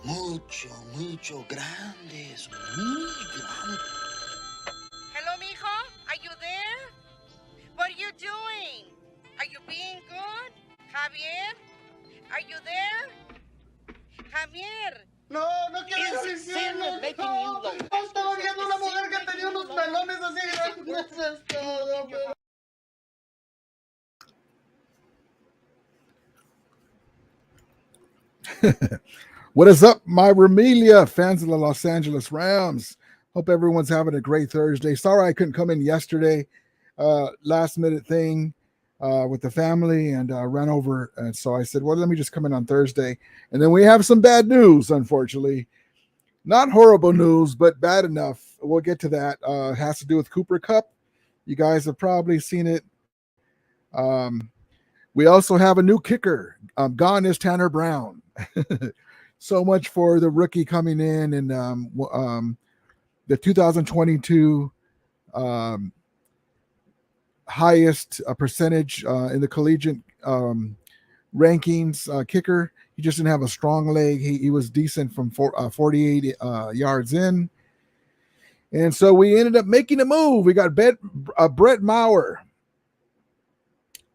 mucho grandes, muy grandes. Hello, mijo? Are you there? What are you doing? Are you being good? Javier? Are you there? Javier. No, no quiero ir al infierno. No, estaba viendo una mujer que tenía unos melones así grandes. Eso es todo, pero... What is up, my Remelia fans of the Los Angeles Rams? Hope everyone's having a great Thursday. Sorry I couldn't come in yesterday. Last minute thing with the family and ran over. And so I said, well, let me just come in on Thursday. And then we have some bad news, unfortunately. Not horrible news, but bad enough. We'll get to that. It has to do with Cooper Cup. You guys have probably seen it. We also have a new kicker. Gone is Tanner Brown. So much for the rookie coming in and the 2022 um, highest percentage in the collegiate rankings kicker. He just didn't have a strong leg. He was decent from 48 yards in. And so we ended up making a move. We got Brett Maurer.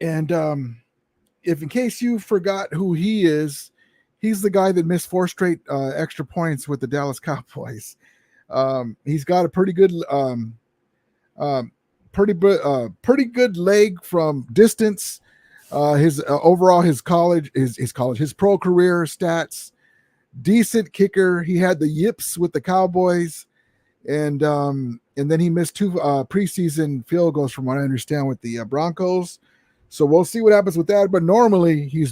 And if in case you forgot who he is, he's the guy that missed 4 straight extra points with the Dallas Cowboys. He's got a pretty good pretty good leg from distance. His overall his pro career stats, decent kicker. He had the yips with the Cowboys, and then he missed 2 preseason field goals from what I understand with the Broncos. So we'll see what happens with that. But normally he's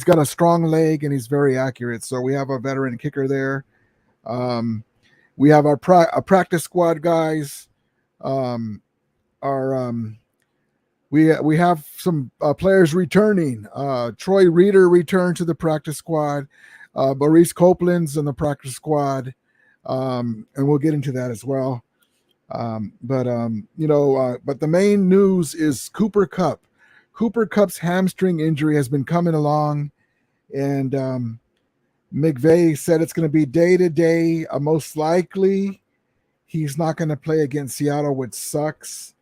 got a strong leg and he's very accurate. So we have a veteran kicker there. We have our practice squad guys. We have some players returning. Troy Reeder returned to the practice squad. Maurice Copeland's in the practice squad, and we'll get into that as well. But the main news is Cooper Kupp. Cooper Kupp's hamstring injury has been coming along, and McVay said it's going to be day to day. Most likely, he's not going to play against Seattle, which sucks.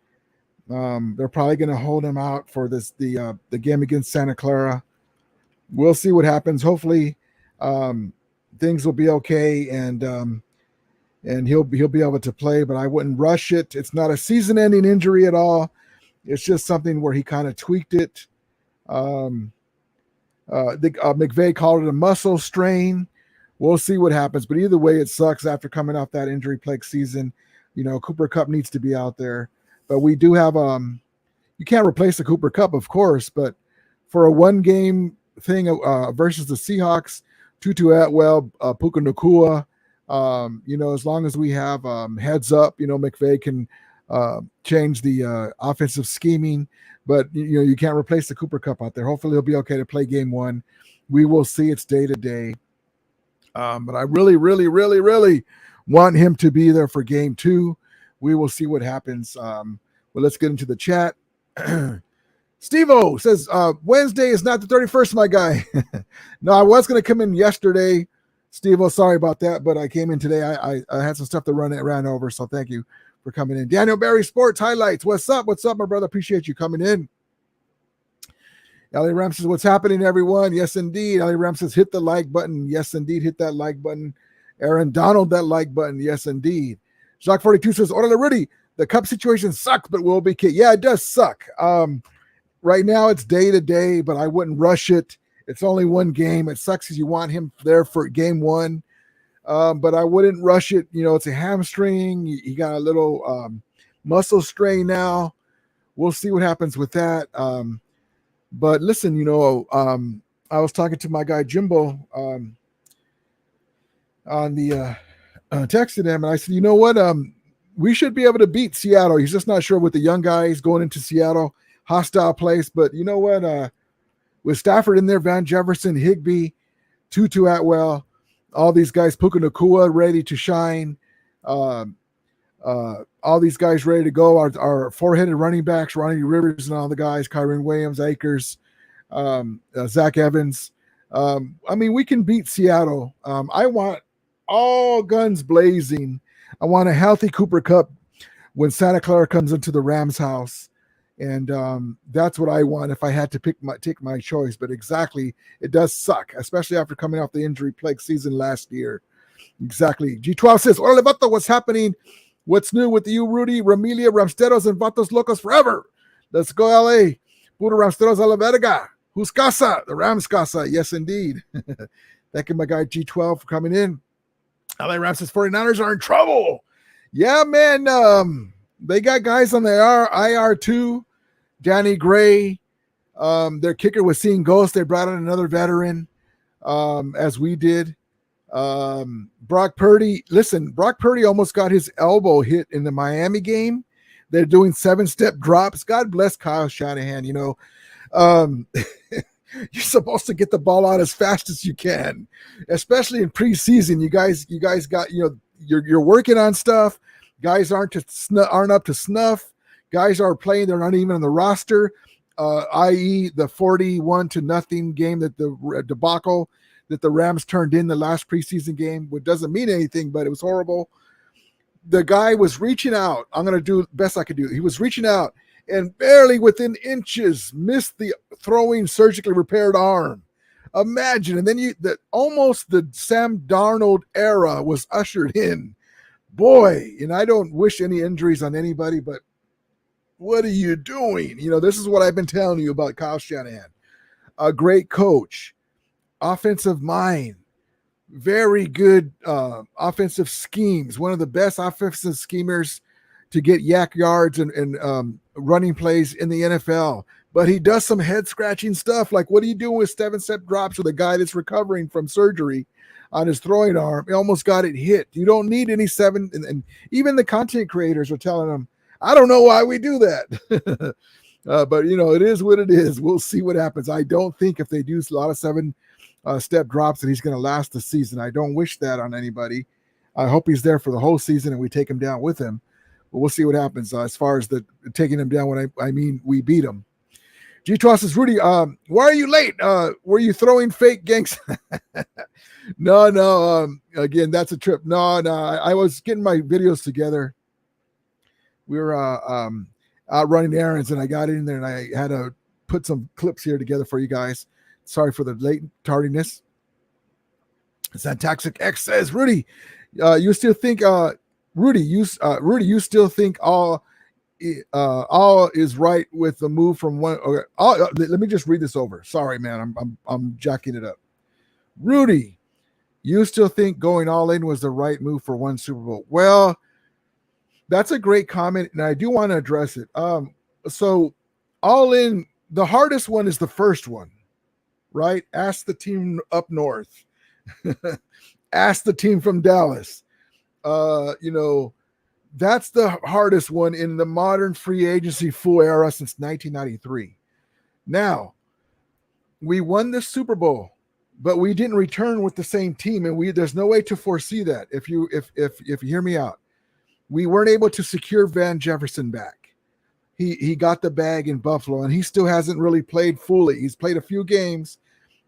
They're probably going to hold him out for the game against Santa Clara. We'll see what happens. Hopefully, things will be okay, and he'll be able to play. But I wouldn't rush it. It's not a season-ending injury at all. It's just something where he kind of tweaked it. McVay called it a muscle strain. We'll see what happens. But either way, it sucks after coming off that injury-plagued season. Cooper Kupp needs to be out there. But we do have you can't replace the Cooper Kupp, of course, but for a one-game thing versus the Seahawks, Tutu Atwell, Puka Nacua, as long as we have heads up, McVay can change the offensive scheming. But, you can't replace the Cooper Kupp out there. Hopefully he'll be okay to play game 1. We will see. It's day to day. But I really, really, really, really want him to be there for game 2. We will see what happens. Well, let's get into the chat. Steve-O says, Wednesday is not the 31st, my guy. No, I was going to come in yesterday. Steve-O, sorry about that, but I came in today. I had some stuff to ran over, so thank you for coming in. Daniel Barry Sports Highlights. What's up? What's up, my brother? Appreciate you coming in. Ellie Ram says, what's happening, everyone? Yes, indeed. Ellie Ram says, hit the like button. Yes, indeed. Hit that like button. Aaron Donald, that like button. Yes, indeed. Jacques 42 says, Orla Rudy, the Cup situation sucks, but will be key. Yeah, it does suck. Right now it's day to day, but I wouldn't rush it. It's only one game. It sucks because you want him there for game 1. But I wouldn't rush it. It's a hamstring. He got a little muscle strain now. We'll see what happens with that. But listen, I was talking to my guy Jimbo on the texted him, and I said, you know what? We should be able to beat Seattle. He's just not sure with the young guys going into Seattle, hostile place. But you know what? With Stafford in there, Van Jefferson, Higbee, Tutu Atwell, all these guys, Puka Nacua ready to shine. All these guys ready to go. Our four-headed running backs, Ronnie Rivers and all the guys, Kyron Williams, Akers, Zach Evans. I mean, we can beat Seattle. I want all guns blazing. I want a healthy Cooper Cup when Santa Clara comes into the Rams house. And that's what I want if I had to take my choice. But exactly, it does suck, especially after coming off the injury plague season last year. Exactly. G12 says, Orale Vato, what's happening? What's new with you, Rudy, Ramilia, Ramsteros, and Vatos Locos forever? Let's go, LA. Puro Ramsteros a la verga. Who's casa? The Rams casa. Yes, indeed. Thank you, my guy G12, for coming in. LA Rams says 49ers are in trouble. Yeah, man. They got guys on the IR too. Danny Gray. Their kicker was seeing ghosts. They brought in another veteran, as we did. Brock Purdy. Listen, Brock Purdy almost got his elbow hit in the Miami game. They're doing 7-step drops. God bless Kyle Shanahan. You know, you're supposed to get the ball out as fast as you can, especially in preseason. You guys got, you know, you're working on stuff. Guys aren't up to snuff. Guys are playing. They're not even on the roster, i.e. the 41-0 game that the debacle that the Rams turned in the last preseason game, which doesn't mean anything, but it was horrible. The guy was reaching out. I'm going to do the best I could do. He was reaching out and barely within inches missed the throwing surgically repaired arm. Imagine. And then almost the Sam Darnold era was ushered in. Boy, and I don't wish any injuries on anybody, but what are you doing? You know, this is what I've been telling you about Kyle Shanahan. A great coach, offensive mind, very good offensive schemes, one of the best offensive schemers to get yak yards and running plays in the NFL. But he does some head-scratching stuff, like what are you doing with 7-step drops with a guy that's recovering from surgery on his throwing arm? He almost got it hit. You don't need any 7, and even the content creators are telling him, I don't know why we do that. But, you know, it is what it is. We'll see what happens. I don't think if they do a lot of 7-step drops that he's going to last the season. I don't wish that on anybody. I hope he's there for the whole season and we take him down with him. But we'll see what happens as far as the taking him down when I mean we beat him. G-Toss says, Rudy, why are you late? Were you throwing fake gangs? No. Again, that's a trip. No. I was getting my videos together. We were out running errands, and I got in there, and I had to put some clips here together for you guys. Sorry for the late tardiness. Zantaxic X says, Rudy, you still think Rudy, you still think all is right with the move from one. Okay, let me just read this over. Sorry, man, I'm jacking it up. Rudy, you still think going all in was the right move for one Super Bowl? Well, that's a great comment, and I do want to address it. So all in, the hardest one is the first one, right? Ask the team up north. Ask the team from Dallas. You know, that's the hardest one in the modern free agency full era since 1993. Now, we won the Super Bowl, but we didn't return with the same team, and there's no way to foresee that. If you hear me out, we weren't able to secure Van Jefferson back. He got the bag in Buffalo, and he still hasn't really played fully. He's played a few games.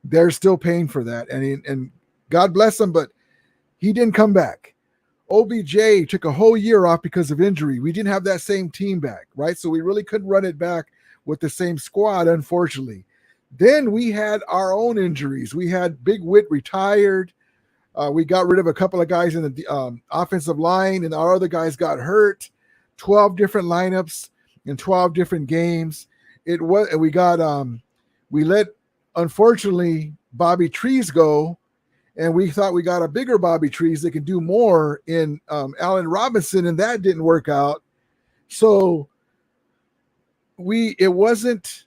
They're still paying for that, and God bless him, but he didn't come back. OBJ took a whole year off because of injury. We didn't have that same team back, right? So we really couldn't run it back with the same squad, unfortunately. Then we had our own injuries. We had Big Whit retired. We got rid of a couple of guys in the offensive line, and our other guys got hurt. 12 different lineups in 12 different games. We let, unfortunately, Bobby Trees go, and we thought we got a bigger Bobby Trees that can do more in Allen Robinson, and that didn't work out. So it wasn't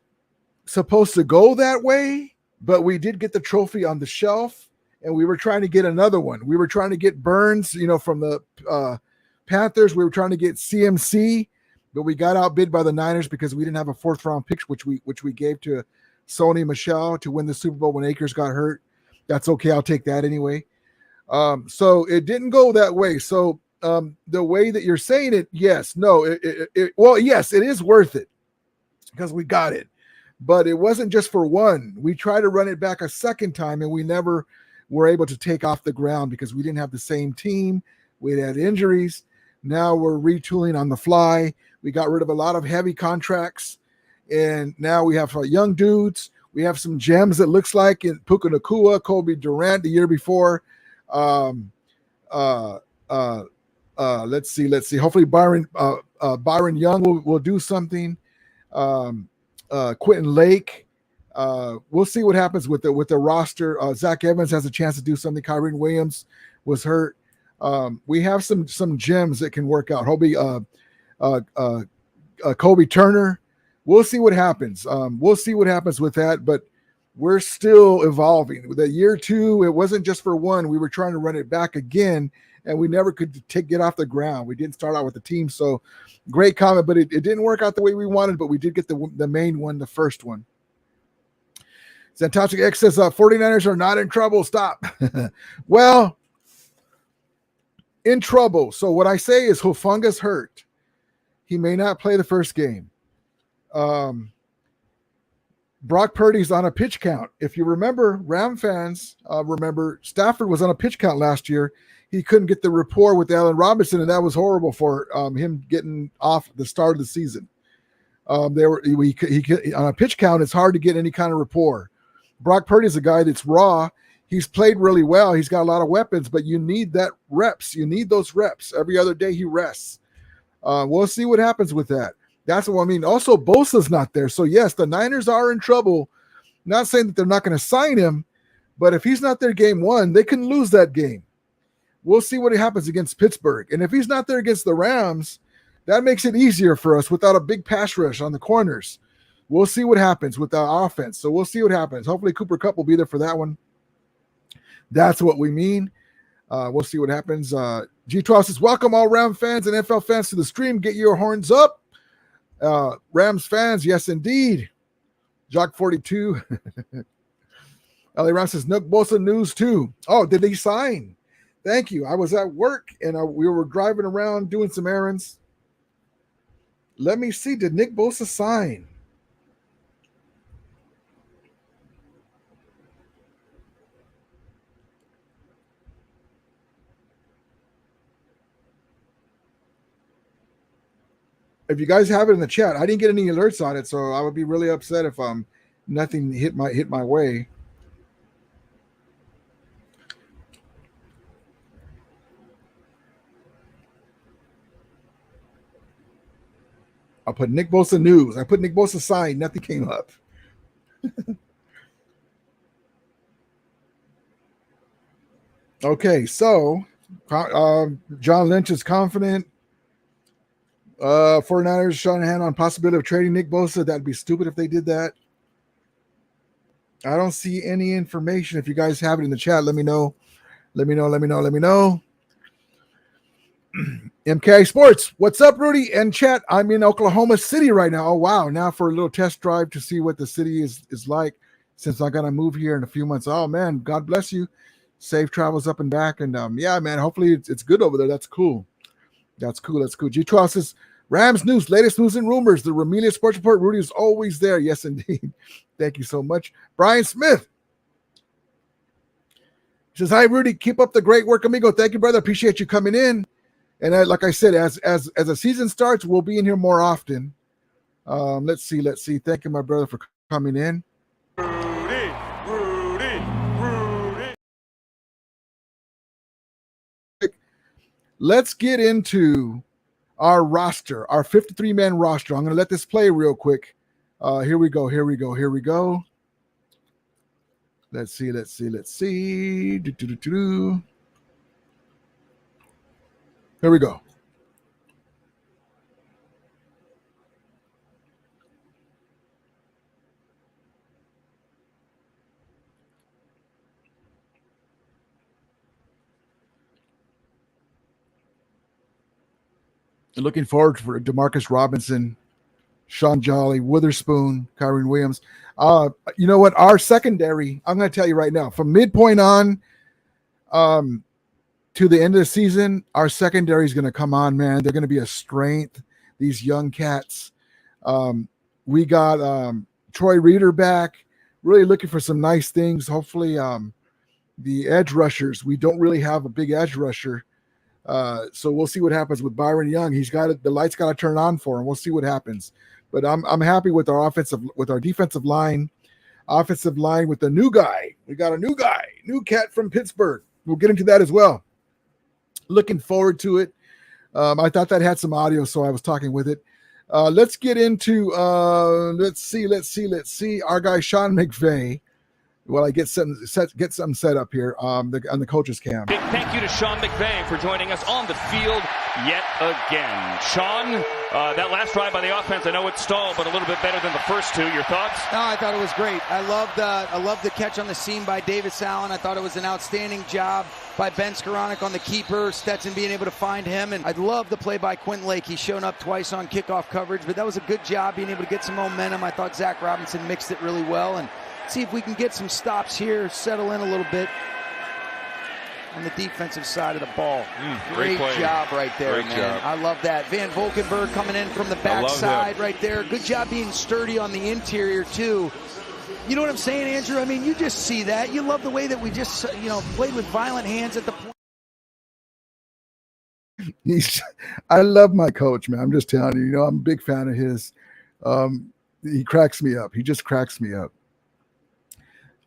supposed to go that way, but we did get the trophy on the shelf, and we were trying to get another one. We were trying to get Burns, from the Panthers. We were trying to get CMC, but we got outbid by the Niners because we didn't have a 4th-round pick, which we gave to Sony Michel to win the Super Bowl when Akers got hurt. That's okay. I'll take that anyway. So it didn't go that way. So the way that you're saying it, yes, no. Well, yes, it is worth it because we got it. but it wasn't just for one. We tried to run it back a second time, and we never were able to take off the ground because we didn't have the same team. We had injuries. Now we're retooling on the fly. We got rid of a lot of heavy contracts, and now we have young dudes. We have some gems that looks like in Puka Nacua, Kobe Durant the year before. Let's see. Hopefully Byron Young will do something. Quentin Lake. We'll see what happens with the roster. Zach Evans has a chance to do something. Kyren Williams was hurt. We have some gems that can work out. Kobe Turner. We'll see what happens. We'll see what happens with that, but we're still evolving. With year 2, it wasn't just for one. We were trying to run it back again, and we never could get off the ground. We didn't start out with the team, so great comment, but it didn't work out the way we wanted, but we did get the main one, the first one. Zantoxic X says 49ers are not in trouble. Stop. Well, in trouble. So what I say is Hufanga's hurt. He may not play the first game. Brock Purdy's on a pitch count. If you remember, Ram fans remember Stafford was on a pitch count last year. He couldn't get the rapport with Allen Robinson, and that was horrible for him getting off the start of the season. On a pitch count, it's hard to get any kind of rapport. Brock Purdy's a guy that's raw. He's played really well. He's got a lot of weapons, but you need that reps. You need those reps. Every other day he rests. We'll see what happens with that. That's what I mean. Also, Bosa's not there. So, yes, the Niners are in trouble. Not saying that they're not going to sign him, but if he's not there game 1, they can lose that game. We'll see what happens against Pittsburgh. And if he's not there against the Rams, that makes it easier for us without a big pass rush on the corners. We'll see what happens with our offense. So we'll see what happens. Hopefully Cooper Kupp will be there for that one. That's what we mean. We'll see what happens. G12 says, welcome all Ram fans and NFL fans to the stream. Get your horns up. Rams fans, yes, indeed. Jock 42. Ellie Ram says, Nick Bosa news too. Oh, did he sign? Thank you. I was at work and we were driving around doing some errands. Let me see. Did Nick Bosa sign? If you guys have it in the chat, I didn't get any alerts on it, so I would be really upset if nothing hit my way. I'll put Nick Bosa news. I put Nick Bosa sign. Nothing came up. Okay, so John Lynch is confident. 49ers, Shanahan on possibility of trading Nick Bosa. That'd be stupid if they did that. I don't see any information. If you guys have it in the chat, let me know. Let me know. MK Sports, what's up, Rudy? And chat, I'm in Oklahoma City right now. Oh, wow. Now for a little test drive to see what the city is like since I'm going to move here in a few months. Oh, man, God bless you. Safe travels up and back. And, yeah, man, hopefully it's good over there. That's cool. That's cool. G12 says, Rams news, latest news and rumors. The Ramelia Sports Report. Rudy is always there. Yes, indeed. Thank you so much. Brian Smith says, hi, Rudy. Keep up the great work, amigo. Thank you, brother. Appreciate you coming in. And like I said, as the season starts, we'll be in here more often. Let's see. Thank you, my brother, for coming in. Rudy. Let's get into our roster, our 53-man roster. I'm going to let this play real quick. Here we go. Let's see. Here we go. Looking forward for DeMarcus Robinson, Sean Jolly, Witherspoon, Kyren Williams. You know what? Our secondary, I'm going to tell you right now, from midpoint on to the end of the season, our secondary is going to come on, man. They're going to be a strength, these young cats. We got Troy Reader back. Really looking for some nice things. Hopefully, the edge rushers. We don't really have a big edge rusher. So we'll see what happens with Byron Young. He's got it. The lights got to turn on for him. We'll see what happens. But I'm happy with our defensive line with the new guy. We got a new guy, new cat from Pittsburgh. We'll get into that as well. Looking forward to it. I thought that had some audio, so I was talking with it. Let's get into let's see our guy Sean McVay. Well, I get something set up here on the coach's cam. Big thank you to Sean McVay for joining us on the field yet again. Sean, that last drive by the offense, I know it stalled, but a little bit better than the first two. Your thoughts? No, I thought it was great. I loved the catch on the seam by Davis Allen. I thought it was an outstanding job by Ben Skoranek on the keeper, Stetson being able to find him. And I love the play by Quentin Lake. He's shown up twice on kickoff coverage, but that was a good job being able to get some momentum. I thought Zach Robinson mixed it really well. And see if we can get some stops here, settle in a little bit on the defensive side of the ball. Great job right there, Great man. job. I love that. Van Valkenburg coming in from the backside right there. Good job being sturdy on the interior, too. You know what I'm saying, Andrew? I mean, you just see that. You love the way that we just, played with violent hands at the point. I love my coach, man. I'm just telling you, I'm a big fan of his. He cracks me up. He just cracks me up.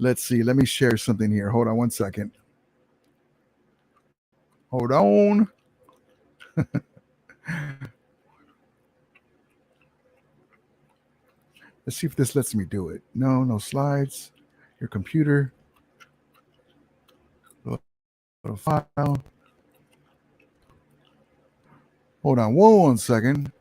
Let's see. Let me share something here. Hold on one second. Hold on. Let's see if this lets me do it. No slides. Your computer. Little file. Hold on 1 second.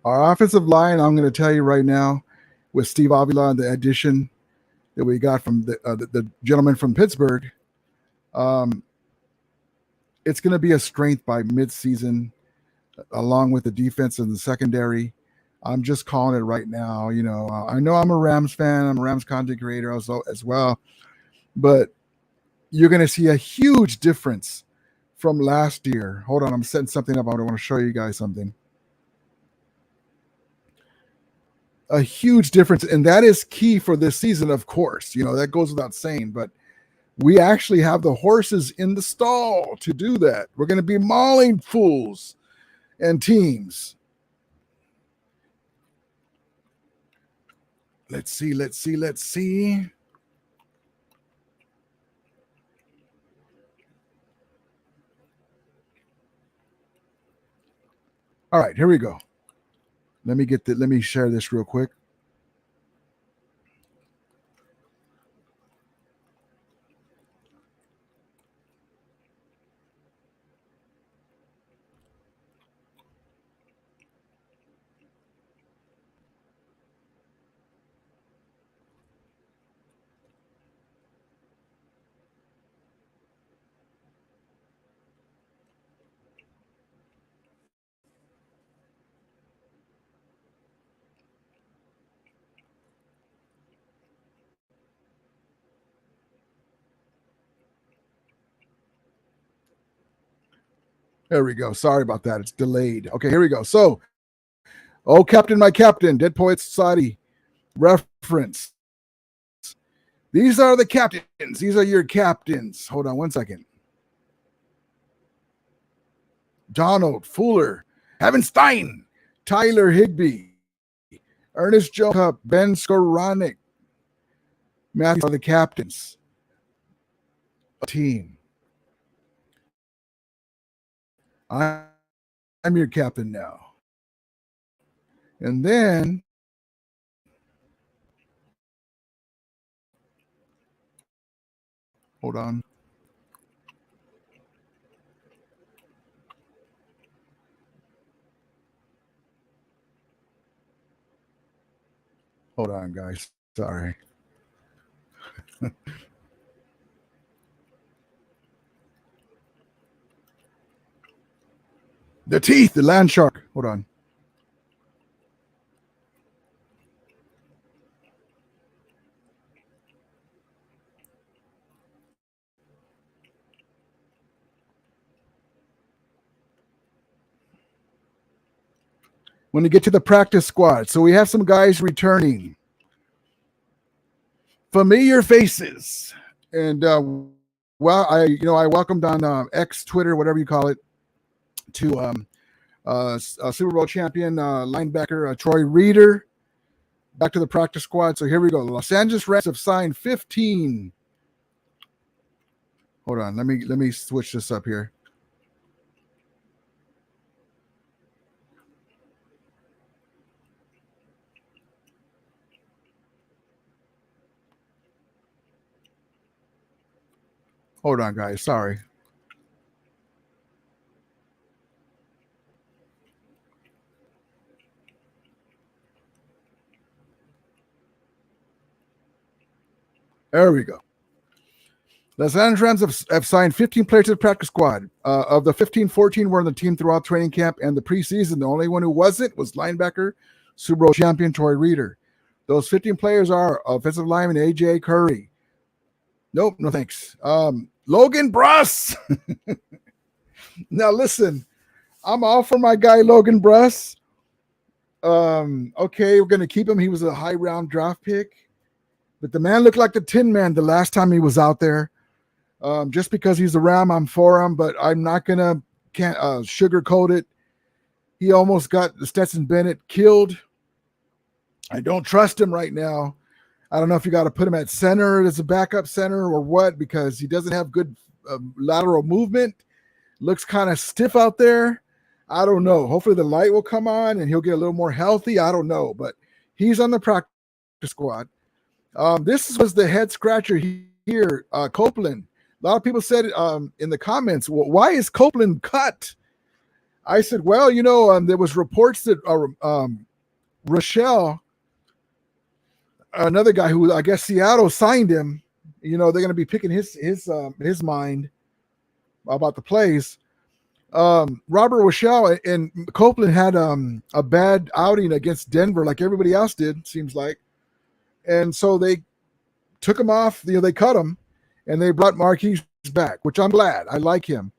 Our offensive line, I'm going to tell you right now, with Steve Avila and the addition that we got from the gentleman from Pittsburgh, it's going to be a strength by midseason, along with the defense and the secondary. I'm just calling it right now. I know I'm a Rams fan. I'm a Rams content creator also as well. But you're going to see a huge difference from last year. Hold on, I'm setting something up. I want to show you guys something. A huge difference, and that is key for this season, of course. That goes without saying, but we actually have the horses in the stall to do that. We're going to be mauling fools and teams. Let's see. All right, here we go. Let me share this real quick. There we go. Sorry about that. It's delayed. Okay, here we go. So, oh, Captain, my Captain, Dead Poets Society reference. These are the captains. These are your captains. Hold on 1 second. Donald Fuller, Havenstein, Tyler Higbee, Ernest Joe Cup, Ben Skoranek. Matthew are the captains. Team. I'm your captain now. And then hold on. Hold on, guys. Sorry. The teeth, the land shark. Hold on. When you get to the practice squad, so we have some guys returning. Familiar faces, and well, I welcomed on X, Twitter, whatever you call it, to Super Bowl champion linebacker Troy Reeder back to the practice squad. So here we go. Los Angeles Rams have signed 15. Hold on, let me switch this up here. Hold on, guys. Sorry. There we go. Los Angeles Rams have signed 15 players to the practice squad. Of the 15, 14 were on the team throughout training camp and the preseason. The only one who wasn't was linebacker, Super Bowl champion Troy Reeder. Those 15 players are offensive lineman A.J. Curry. Nope, no thanks. Logan Bruss. Now listen, I'm all for my guy Logan Bruss. Okay, we're going to keep him. He was a high round draft pick. But the man looked like the Tin Man the last time he was out there. Just because he's a Ram, I'm for him, but I'm not going to sugarcoat it. He almost got Stetson Bennett killed. I don't trust him right now. I don't know if you got to put him at center as a backup center or what, because he doesn't have good lateral movement. Looks kind of stiff out there. I don't know. Hopefully the light will come on and he'll get a little more healthy. I don't know, but he's on the practice squad. This was the head scratcher here, Copeland. A lot of people said in the comments, well, why is Copeland cut? I said, well, there was reports that Rochelle, another guy who I guess Seattle signed him, they're going to be picking his mind about the plays. Robert Rochelle and Copeland had a bad outing against Denver like everybody else did, seems like. And so they took him off, they cut him, and they brought Marquise back, which I'm glad. I like him.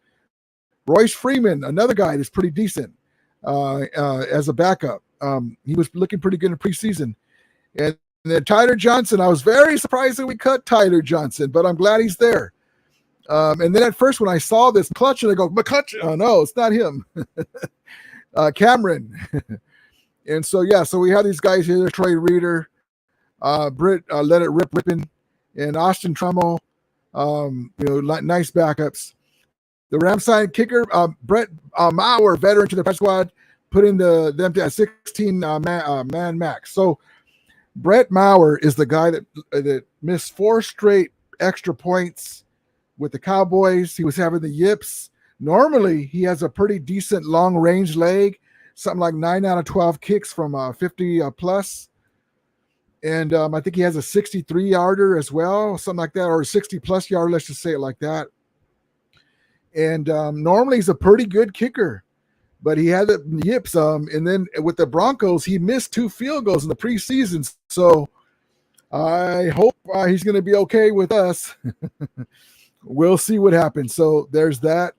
Royce Freeman, another guy that's pretty decent as a backup. He was looking pretty good in preseason. And then Tyler Johnson, I was very surprised that we cut Tyler Johnson, but I'm glad he's there. And then at first when I saw this McCutcheon, I go, McCutcheon, oh no, it's not him. Cameron. And so, so we have these guys here, Troy Reeder, Britt Let It Rippin, and Austin Trammell, nice backups. The Rams signed kicker, Brett Maurer, veteran to the press squad, put in them to a 16 man max. So Brett Maurer is the guy that missed 4 straight extra points with the Cowboys. He was having the yips. Normally, he has a pretty decent long-range leg, something like 9 out of 12 kicks from 50 plus. And I think he has a 63-yarder as well, something like that, or a 60-plus yard, let's just say it like that. And normally he's a pretty good kicker, but he had the yips. And then with the Broncos, he missed 2 field goals in the preseason. So I hope he's going to be okay with us. We'll see what happens. So there's that.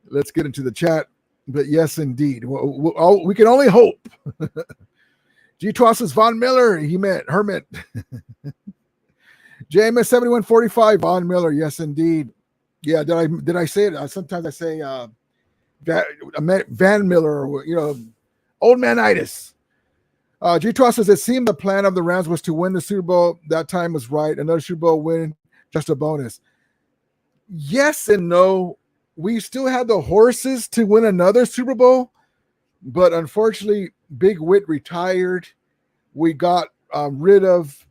Let's get into the chat. But yes, indeed. We can only hope. G-Twas is Von Miller. He meant Hermit. JMS 7145, Von Miller. Yes, indeed. Yeah, did I say it? Sometimes I say Van Miller, or old manitis. G-Twas says it seemed the plan of the Rams was to win the Super Bowl. That time was right. Another Super Bowl win, just a bonus. Yes and no. We still had the horses to win another Super Bowl, but unfortunately, Big Whit retired. We got rid of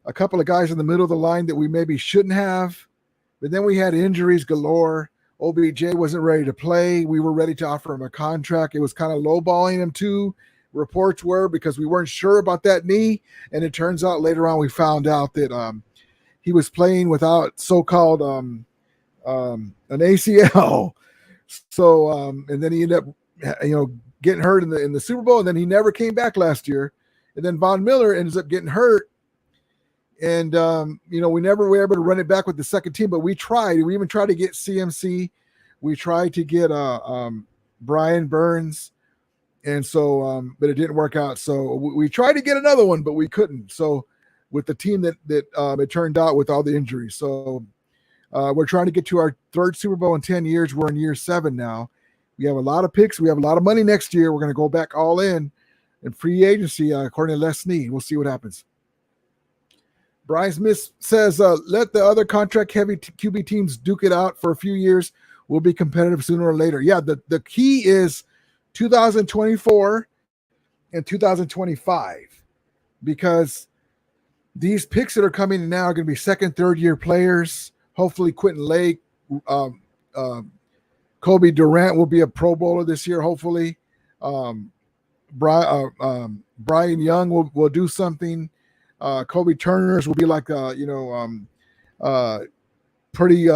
a couple of guys in the middle of the line that we maybe shouldn't have. But then we had injuries galore. OBJ wasn't ready to play. We were ready to offer him a contract. It was kind of lowballing him too. reports were, because we weren't sure about that knee. And it turns out later on we found out that he was playing without so-called an ACL. So and then he ended up getting hurt in the Super Bowl, and then he never came back last year. And then Von Miller ends up getting hurt. And we never were able to run it back with the second team, but we tried. We even tried to get CMC. We tried to get Brian Burns. And so, but it didn't work out. So we tried to get another one, but we couldn't. So with the team that it turned out with all the injuries. So we're trying to get to our third Super Bowl in 10 years. We're in year 7 now. We have a lot of picks. We have a lot of money next year. We're going to go back all in free agency, according to Les Snead. We'll see what happens. Brian Smith says, let the other contract-heavy QB teams duke it out for a few years. We'll be competitive sooner or later. Yeah, the key is 2024 and 2025, because these picks that are coming in now are going to be second, third-year players. Hopefully, Quentin Lake, Kobe Durant will be a Pro Bowler this year, hopefully. Brian Young will do something. Kobe Turner's will be like pretty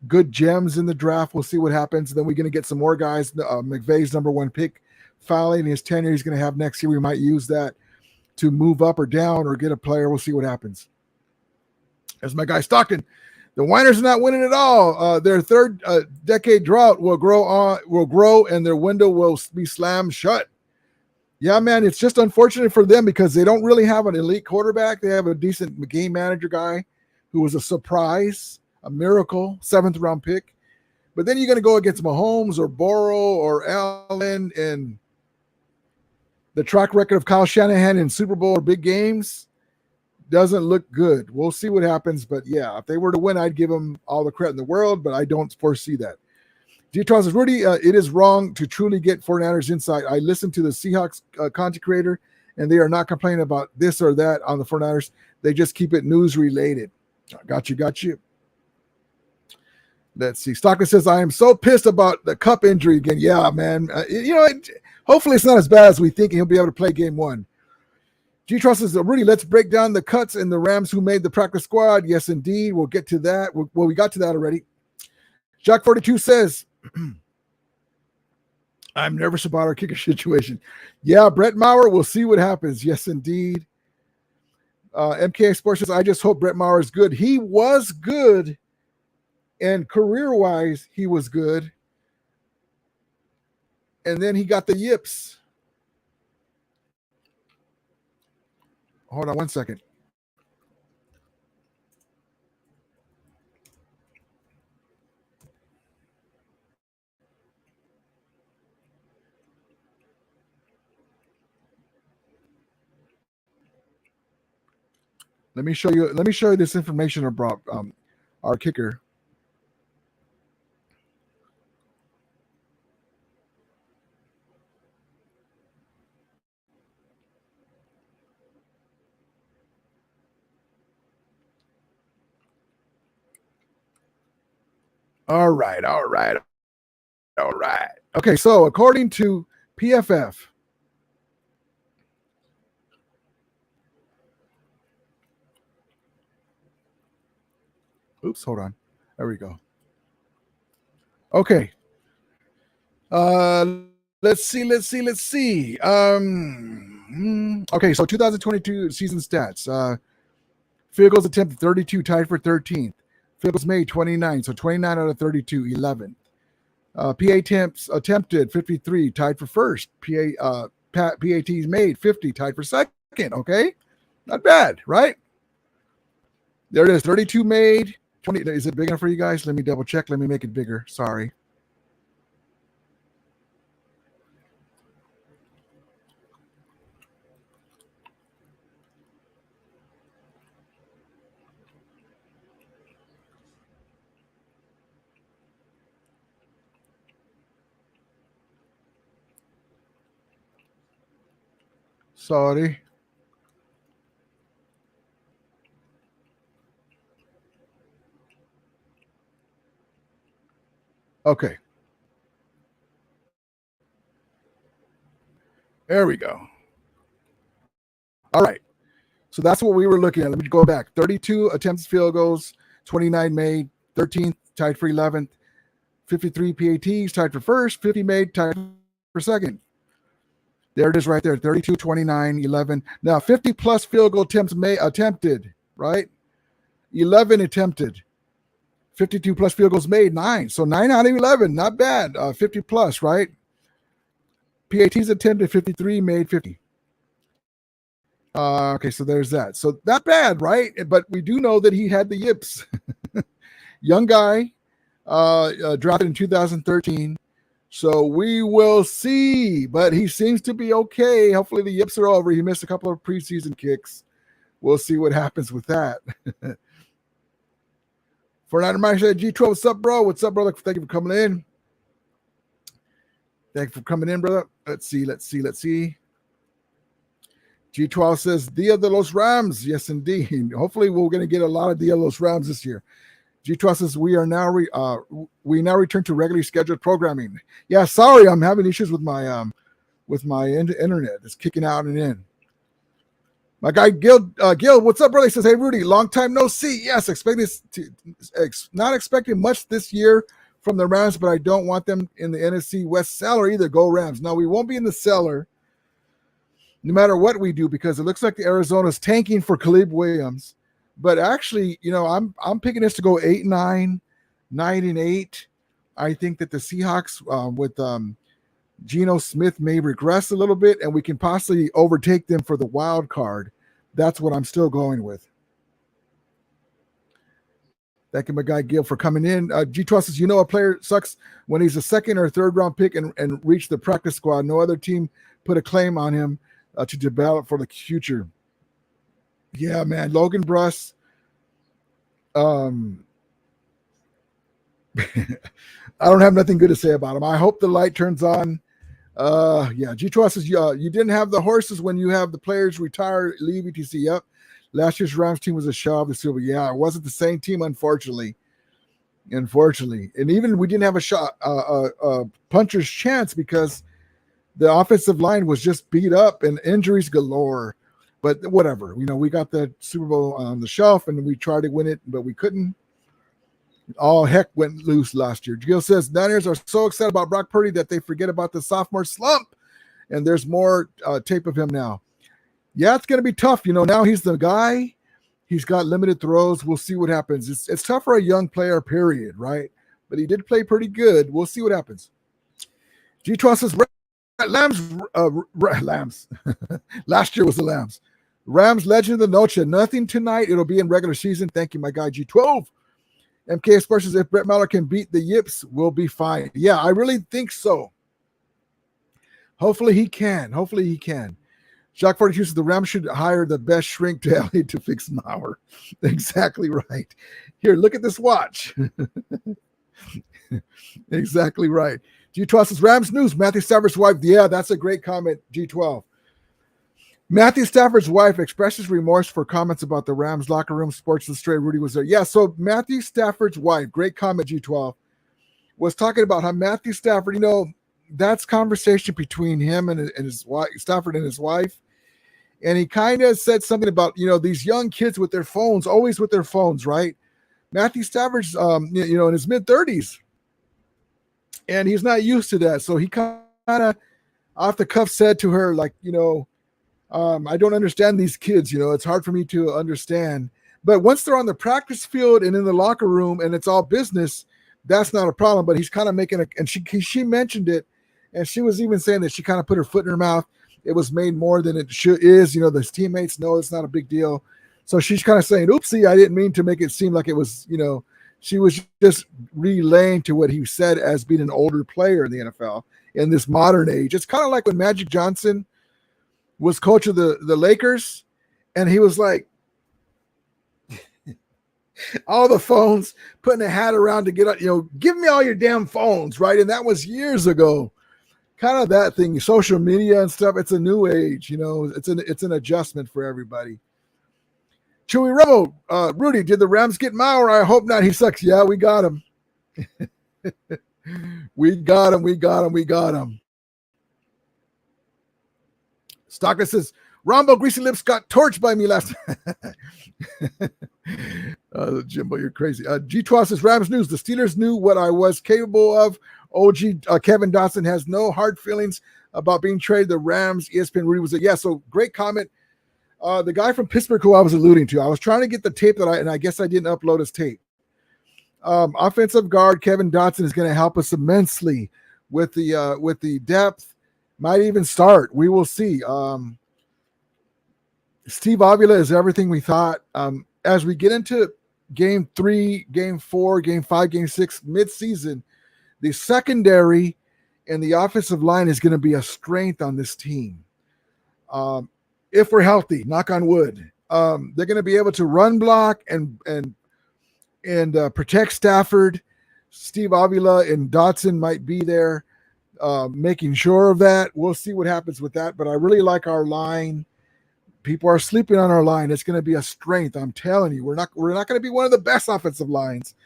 good gems in the draft. We'll see what happens. Then we're going to get some more guys. McVay's number 1 pick filing his tenure he's going to have next year. We might use that to move up or down or get a player. We'll see what happens. As my guy Stockton, the Winers are not winning at all. Their third decade drought will grow, and their window will be slammed shut. Yeah, man, it's just unfortunate for them because they don't really have an elite quarterback. They have a decent game manager guy who was a surprise, a miracle, 7th-round pick. But then you're going to go against Mahomes or Burrow or Allen, and the track record of Kyle Shanahan in Super Bowl or big games doesn't look good. We'll see what happens. But, yeah, if they were to win, I'd give them all the credit in the world, but I don't foresee that. G-Tron says, Rudy, it is wrong to truly get 49ers insight. I listened to the Seahawks content creator, and they are not complaining about this or that on the 49ers. They just keep it news-related. Got you. Let's see. Stockton says, I am so pissed about the Cup injury again. Yeah, man. Hopefully it's not as bad as we think, and he'll be able to play game 1. G-Tron says, Rudy, let's break down the cuts and the Rams who made the practice squad. Yes, indeed. We'll get to that. Well, we got to that already. Jack 42 says, I'm nervous about our kicker situation. Yeah, Brett Maher, we'll see what happens. Yes, indeed. MKA Sports says, I just hope Brett Maher is good. He was good, and career-wise, he was good. And then he got the yips. Hold on one second. Let me show you this information about our kicker. All right. Okay, so according to PFF, oops, hold on. There we go. Okay. Let's see. Okay, so 2022 season stats. Field goals attempted 32, tied for 13th. Field goals made 29, so 29 out of 32, 11th. PA attempts attempted 53, tied for first. PATs made 50, tied for second. Okay, not bad, right? There it is, 32 made. 20. Is it big enough for you guys? Let me double check. Let me make it bigger. Sorry. Sorry. Okay. There we go. All right. So that's what we were looking at. Let me go back. 32 attempts field goals, 29 made, 13th, tied for 11th, 53 PATs, tied for first, 50 made, tied for second. There it is right there, 32, 29, 11. Now, 50-plus field goal attempts attempted, right? 11 attempted. 52-plus field goals made, 9. So 9 out of 11, not bad. 50-plus, right? PATs attempted, 53, made 50. Okay, so there's that. So not bad, right? But we do know that he had the yips. Young guy, drafted in 2013. So we will see. But he seems to be okay. Hopefully the yips are over. He missed a couple of preseason kicks. We'll see what happens with that. Fortnite Mike said, G12, what's up, bro? What's up, brother? Thank you for coming in. Thank you for coming in, brother. Let's see. G12 says, Dia de los Rams. Yes, indeed. Hopefully, we're going to get a lot of Dia de los Rams this year. G12 says, we now return to regularly scheduled programming. Yeah, sorry, I'm having issues with my internet. It's kicking out and in. My guy Gil, what's up, brother? He says, hey, Rudy, long time no see. Yes, not expecting much this year from the Rams, but I don't want them in the NFC West cellar either. Go Rams. No, we won't be in the cellar no matter what we do, because it looks like the Arizona's tanking for Caleb Williams. But actually, I'm picking this to go 8-9, 9-8. I think that the Seahawks with Geno Smith may regress a little bit, and we can possibly overtake them for the wild card. That's what I'm still going with. Thank you, my guy Gil, for coming in. G12 says, a player sucks when he's a second or third round pick and reach the practice squad. No other team put a claim on him to develop for the future. Yeah, man. Logan Bruss. I don't have nothing good to say about him. I hope the light turns on. G12 says, you didn't have the horses when you have the players retire, leave, etc. Yep. Last year's Rams team was a show of the silver. Yeah, it wasn't the same team, unfortunately. And even we didn't have a puncher's chance because the offensive line was just beat up and injuries galore. But whatever, we got the Super Bowl on the shelf and we tried to win it, but we couldn't. All heck went loose last year. Gil says, Niners are so excited about Brock Purdy that they forget about the sophomore slump. And there's more tape of him now. Yeah, it's going to be tough. Now he's the guy. He's got limited throws. We'll see what happens. It's tough for a young player, period, right? But he did play pretty good. We'll see what happens. G12 says, Lambs. Last year was the Lambs. Rams legend of the noche. Nothing tonight. It'll be in regular season. Thank you, my guy G12. MK expressions, if Brett Maller can beat the Yips, we'll be fine. Yeah, I really think so. Hopefully he can. Jacques 42 says the Rams should hire the best shrink to Elliott to fix Mauer. Exactly right. Here, look at this watch. Exactly right. G12 says Rams news. Matthew Stafford's wife. Yeah, that's a great comment, G12. Matthew Stafford's wife expresses remorse for comments about the Rams locker room. Sports Illustrated. Rudy was there. Yeah, so Matthew Stafford's wife, great comment, G12, was talking about how Matthew Stafford, that's conversation between him and his wife, Stafford and his wife. And he kind of said something about, these young kids with their phones, always with their phones, right? Matthew Stafford's, in his mid-30s. And he's not used to that. So he kind of off the cuff said to her, like, I don't understand these kids. It's hard for me to understand. But once they're on the practice field and in the locker room and it's all business, that's not a problem. But he's kind of making and she mentioned it. And she was even saying that she kind of put her foot in her mouth. It was made more than it is. The teammates know it's not a big deal. So she's kind of saying, oopsie, I didn't mean to make it seem like it was, she was just relaying to what he said as being an older player in the NFL in this modern age. It's kind of like when Magic Johnson was coach of the Lakers, and he was like, all the phones, putting a hat around to get, give me all your damn phones, right? And that was years ago. Kind of that thing, social media and stuff. It's a new age, it's an adjustment for everybody. Chewy Rebel, Rudy, did the Rams get Mauer? I hope not. He sucks. Yeah, we got him. We got him. Stockton says, Rombo Greasy Lips got torched by me last Jimbo, you're crazy. G12 says, Rams news. The Steelers knew what I was capable of. OG Kevin Dotson has no hard feelings about being traded. The Rams, ESPN Rudy was like, yeah, so great comment. The guy from Pittsburgh who I was alluding to, I was trying to get the tape and I guess I didn't upload his tape. Offensive guard Kevin Dotson is going to help us immensely with the depth. Might even start. We will see. Steve Avila is everything we thought. As we get into game 3, game 4, game 5, game 6, mid-season, the secondary and the offensive line is going to be a strength on this team. If we're healthy, knock on wood, they're going to be able to run block and protect Stafford. Steve Avila and Dotson might be there, making sure of that. We'll see what happens with that, but I really like our line. People are sleeping on our line. It's going to be a strength. I'm telling you, we're not going to be one of the best offensive lines,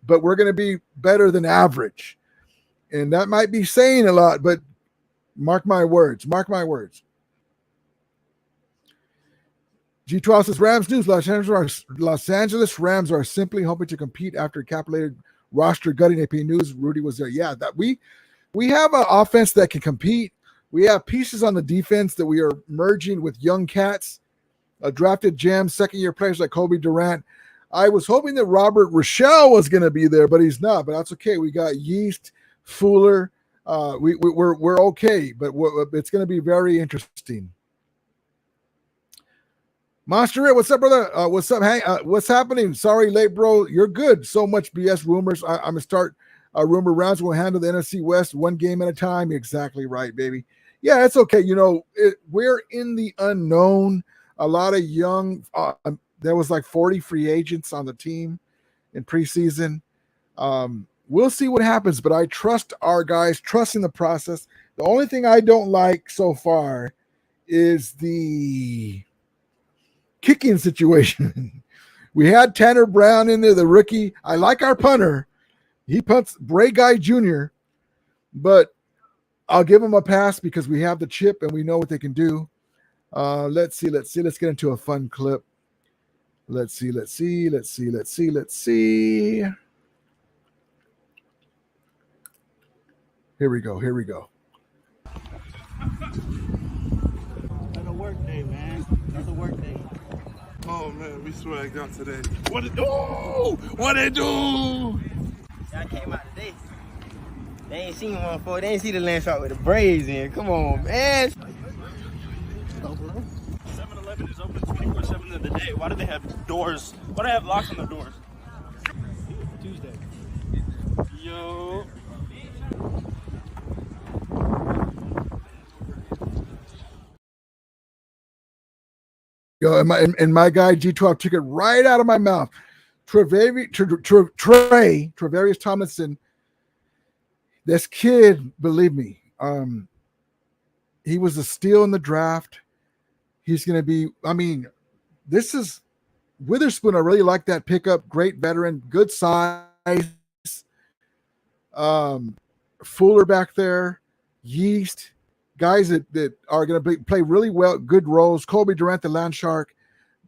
but we're going to be better than average. And that might be saying a lot, but mark my words. Mark my words. G12 says, Rams news. Los Angeles Rams are simply hoping to compete after capitulated roster gutting. AP News. Rudy was there. Yeah, that we have an offense that can compete. We have pieces on the defense that we are merging with young cats, drafted gems, second-year players like Kobe Durant. I was hoping that Robert Rochelle was going to be there, but he's not. But that's okay. We got Yeast, Fuller. We're okay, but it's going to be very interesting. Monster It, what's up, brother? What's up, Hank? What's happening? Sorry, late, bro. You're good. So much BS rumors. I'm going to start rumor rounds. We'll handle the NFC West one game at a time. Exactly right, baby. Yeah, it's okay. You know, we're in the unknown. A lot of young, there was like 40 free agents on the team in preseason. We'll see what happens, but I trust our guys, trust in the process. The only thing I don't like so far is the kicking situation. We had Tanner Brown in there, the rookie. I like our punter. He punts Bray Guy Jr., but I'll give him a pass because we have the chip and we know what they can do. Let's see. Let's get into a fun clip. Let's see. Here we go. Another work day, man. Another work day. Oh man, we swagged out today. What it do? What it do? I came out today. They ain't seen one before. They ain't see the land shot with the braids in. Come on, man. 7-Eleven is open 24/7 of the day. Why do they have doors? Why do they have locks on the doors? Tuesday. Yo. Yo, and my guy G12 took it right out of my mouth. Travarius Tomlinson. This kid, believe me, he was a steal in the draft. He's going to be, this is Witherspoon. I really like that pickup. Great veteran, good size. Fuller back there, Yeast, guys that are going to play really well, good roles. Kobe Durant, the land shark.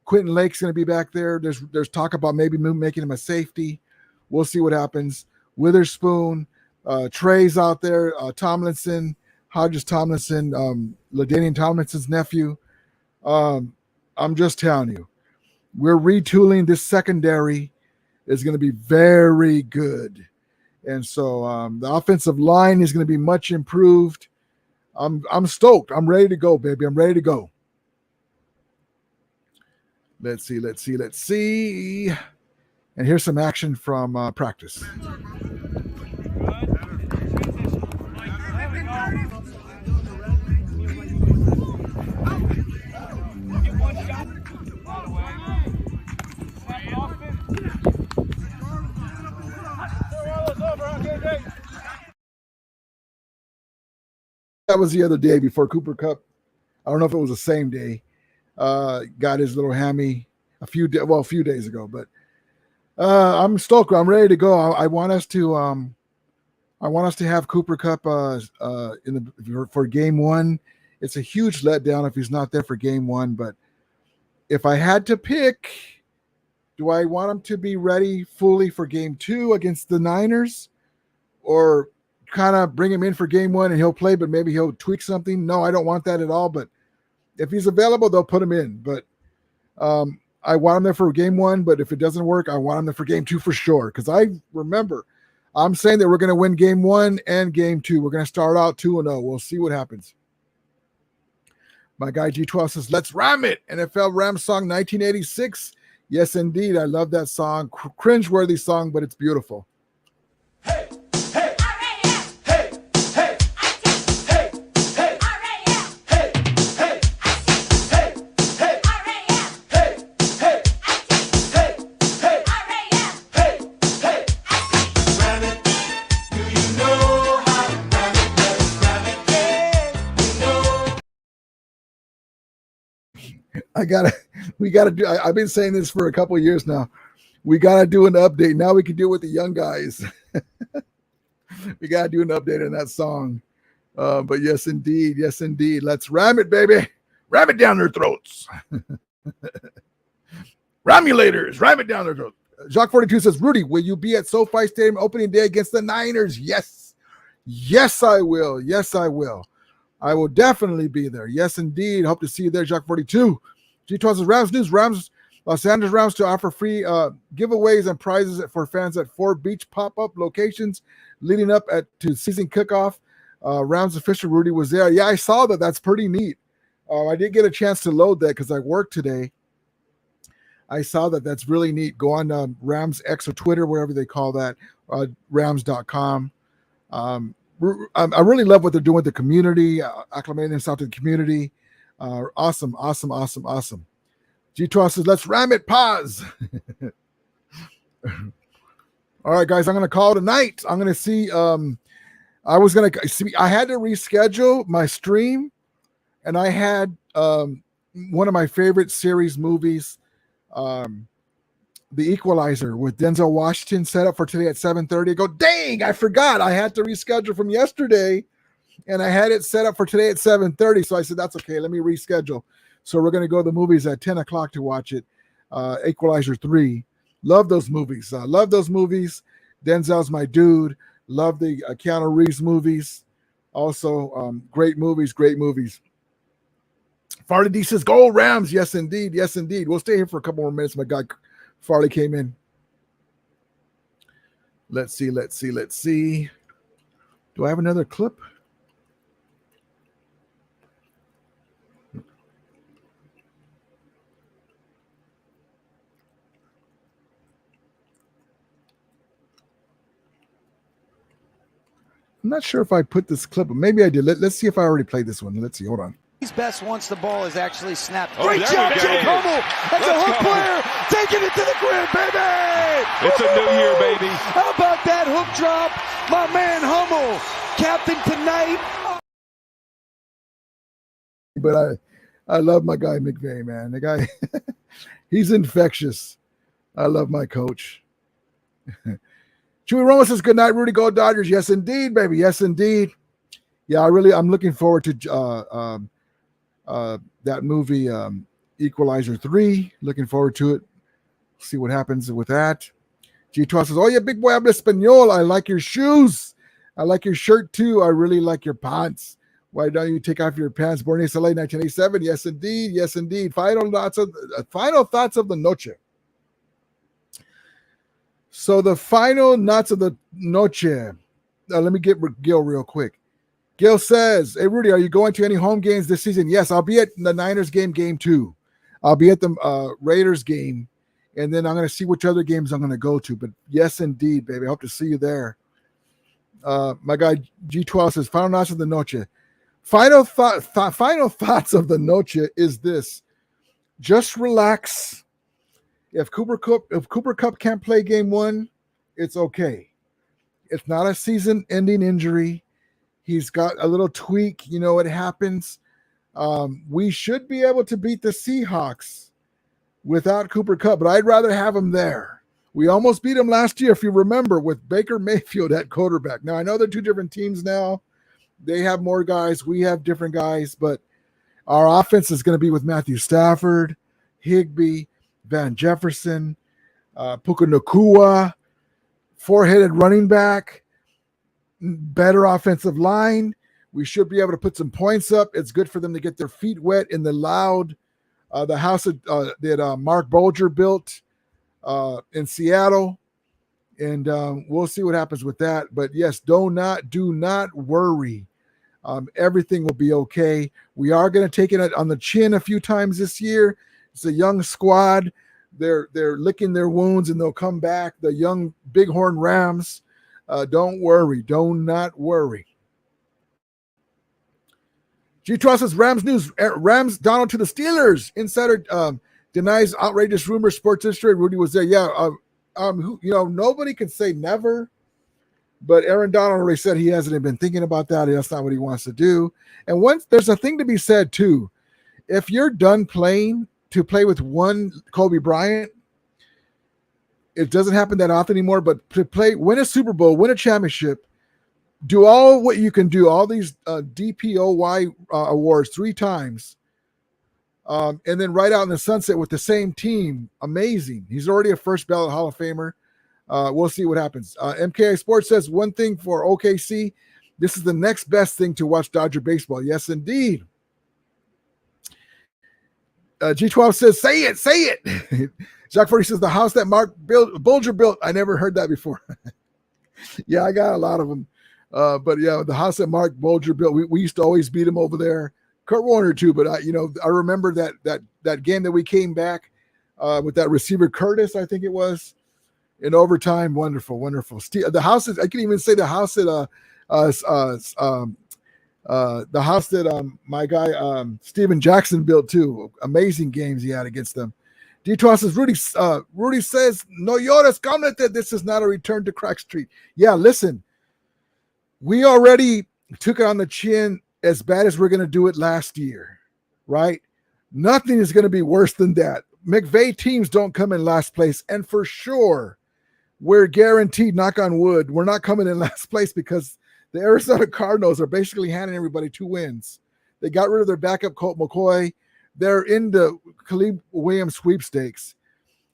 Quentin Lake's going to be back there. There's talk about maybe making him a safety. We'll see what happens. Witherspoon. Trey's out there, Tomlinson, Hodges Tomlinson, LaDainian Tomlinson's nephew. I'm just telling you, we're retooling. This secondary is going to be very good. And so the offensive line is going to be much improved. I'm stoked. I'm ready to go, baby. I'm ready to go. Let's see. And here's some action from practice. That was the other day before Cooper Kupp. I don't know if it was the same day. Got his little hammy a few days ago. But I'm stoked. I'm ready to go. I want us to have Cooper Kupp for game 1 it's a huge letdown if he's not there for game one. But if I had to pick, do I want him to be ready fully for game two against the Niners, or kind of bring him in for game one and he'll play, but maybe he'll tweak something? No, I don't want that at all. But if he's available, they'll put him in. But I want him there for game one, but if it doesn't work, I want him there for game two for sure. Because I remember I'm saying that we're going to win game one and game two. We're going to start out 2-0. We'll see what happens. My guy G12 says, let's ram it. NFL Ram song 1986. Yes, indeed. I love that song. Cringe-worthy song, but it's beautiful. Hey, hey, hey, hey, hey, hey, hey, hey, hey, hey, hey, hey, hey, ram it. Do you know how to ram it? Let's ram it. Yeah, we know. We gotta do. I've been saying this for a couple of years now. We gotta do an update. Now we can do it with the young guys. We gotta do an update on that song. But yes, indeed, yes, indeed. Let's ram it, baby. Ram it down their throats. Ramulators, ram it down their throats. Jacques 42 says, Rudy, will you be at SoFi Stadium opening day against the Niners? Yes. Yes, I will. Yes, I will. I will definitely be there. Yes, indeed. Hope to see you there, Jacques 42. G12 says, Rams news. Los Angeles Rams to offer free giveaways and prizes for fans at 4 beach pop-up locations leading up to season kickoff. Rams official Rudy was there. Yeah, I saw that. That's pretty neat. I did get a chance to load that because I worked today. I saw that. That's really neat. Go on Rams X or Twitter, wherever they call that, rams.com. I really love what they're doing with the community, acclimating themselves to the community. Awesome. G12 says, let's ram it, pause. All right, guys, I'm going to call tonight. I'm going to see. I had to reschedule my stream, and I had one of my favorite series movies, The Equalizer with Denzel Washington, set up for today at 7:30. I go, dang, I forgot. I had to reschedule from yesterday, and I had it set up for today at 7:30. So I said, that's okay. Let me reschedule. So we're going to go to the movies at 10 o'clock to watch it. Equalizer 3. Love those movies. Denzel's my dude. Love the Keanu Reeves movies. Also, great movies. Farley D says, go Rams. Yes, indeed. We'll stay here for a couple more minutes. My guy Farley came in. Let's see. Do I have another clip? I'm not sure if I put this clip, but maybe I did. Let's see if I already played this one. Let's see. Hold on. He's best once the ball is actually snapped. Oh, Great job, Jake Hummel. That's a hook player. Taking it to the grid, baby. It's a new year, baby. How about that hook drop? My man Hummel, captain tonight. But I love my guy McVay, man. The guy, he's infectious. I love my coach. Chewy Roma says, good night, Rudy. Go Dodgers. Yes, indeed, baby. Yes, indeed. Yeah, I'm looking forward to that movie, Equalizer 3. Looking forward to it. See what happens with that. G12 says, oh, yeah, big boy, habla español. I like your shoes. I like your shirt, too. I really like your pants. Why don't you take off your pants? Born in LA, 1987. Yes, indeed. Yes, indeed. Final thoughts of the noche. So the final nuts of the noche. Let me get Gil real quick. Gil says, hey, Rudy, are you going to any home games this season? Yes, I'll be at the Niners game 2. I'll be at the Raiders game, and then I'm going to see which other games I'm going to go to. But yes, indeed, baby. I hope to see you there. My guy G12 says, final nuts of the noche. Final thoughts of the noche is this. Just relax. If Cooper Kupp can't play game 1, it's okay. It's not a season-ending injury. He's got a little tweak. You know, it happens. We should be able to beat the Seahawks without Cooper Kupp, but I'd rather have him there. We almost beat him last year, if you remember, with Baker Mayfield at quarterback. Now, I know they're two different teams now, They have more guys. We have different guys, but our offense is going to be with Matthew Stafford, Higbee, Van Jefferson, Puka Nacua, four-headed running back, better offensive line. We should be able to put some points up. It's good for them to get their feet wet in the loud, the house that Mark Bulger built in Seattle. And we'll see what happens with that. But yes, do not worry. Everything will be okay. We are going to take it on the chin a few times this year. It's a young squad. They're licking their wounds and they'll come back. The young Bighorn Rams. Don't worry. Do not worry. G-Trust says Rams news. Rams Donald to the Steelers. Insider denies outrageous rumors. Sports history. Rudy was there. Yeah. Nobody can say never. But Aaron Donald already said he hasn't been thinking about that. That's not what he wants to do. And once there's a thing to be said too. If you're done playing to play with one Kobe Bryant, it doesn't happen that often anymore. But to win a Super Bowl, win a championship, do all what you can do, all these DPOY awards 3 times, and then right out in the sunset with the same team. Amazing. He's already a first ballot Hall of Famer. We'll see what happens. MKI Sports says one thing for OKC. This is the next best thing to watch Dodger baseball. Yes, indeed. G12 says, say it. Jacques 40 says, the house that Mark Bulger built. I never heard that before. Yeah, I got a lot of them. But yeah, the house that Mark Bulger built, we used to always beat him over there. Kurt Warner too, but I remember that game that we came back with that receiver Curtis, I think it was, in overtime. Wonderful. The house is, I can even say the house that my guy Steven Jackson built too. Amazing games he had against them. D12 says Rudy says no llores, cálmate. This is not a return to Crack Street. Yeah, listen, we already took it on the chin as bad as we're going to do it last year, right? Nothing is going to be worse than that. McVay teams don't come in last place, and for sure, we're guaranteed, knock on wood, we're not coming in last place because the Arizona Cardinals are basically handing everybody 2 wins. They got rid of their backup Colt McCoy. They're in the Caleb Williams sweepstakes.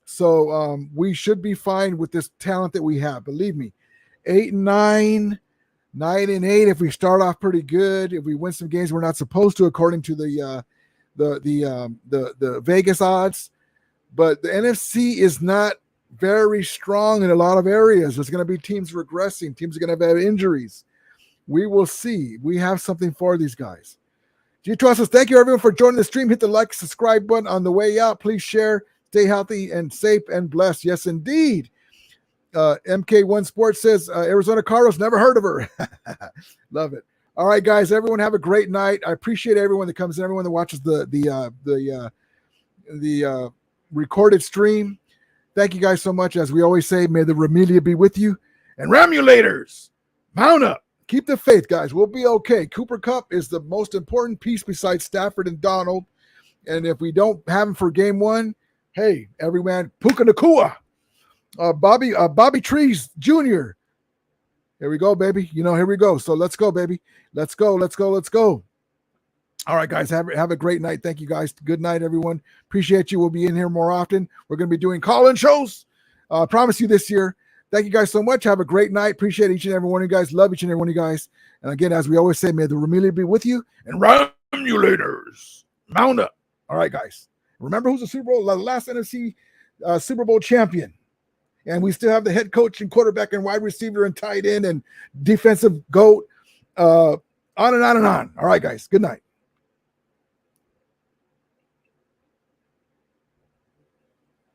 So we should be fine with this talent that we have. Believe me, 8-9, 9-8. If we start off pretty good, if we win some games we're not supposed to, according to the Vegas odds, but the NFC is not very strong in a lot of areas. There's going to be teams regressing. Teams are going to have injuries. We will see. We have something for these guys. G-Trust says, thank you everyone for joining the stream. Hit the like, subscribe button on the way out. Please share. Stay healthy and safe and blessed. Yes, indeed. MK1 Sports says, Arizona Cardinals, never heard of her. Love it. All right, guys, everyone have a great night. I appreciate everyone that comes in, everyone that watches the recorded stream. Thank you guys so much. As we always say, may the Ramelia be with you. And Ramulators, mount up. Keep the faith, guys. We'll be okay. Cooper Kupp is the most important piece besides Stafford and Donald. And if we don't have him for game 1, hey, everyone, Puka Nacua, Bobby Trees Jr. Here we go, baby. Here we go. So let's go, baby. Let's go. All right, guys, have a great night. Thank you, guys. Good night, everyone. Appreciate you. We'll be in here more often. We're going to be doing call-in shows. Promise you this year. Thank you guys so much. Have a great night. Appreciate each and every one of you guys. Love each and every one of you guys. And again, as we always say, may the Ramelia be with you. And Ramulators, mount up. All right, guys. Remember who's the last NFC Super Bowl champion. And we still have the head coach and quarterback and wide receiver and tight end and defensive GOAT. On and on and on. All right, guys. Good night.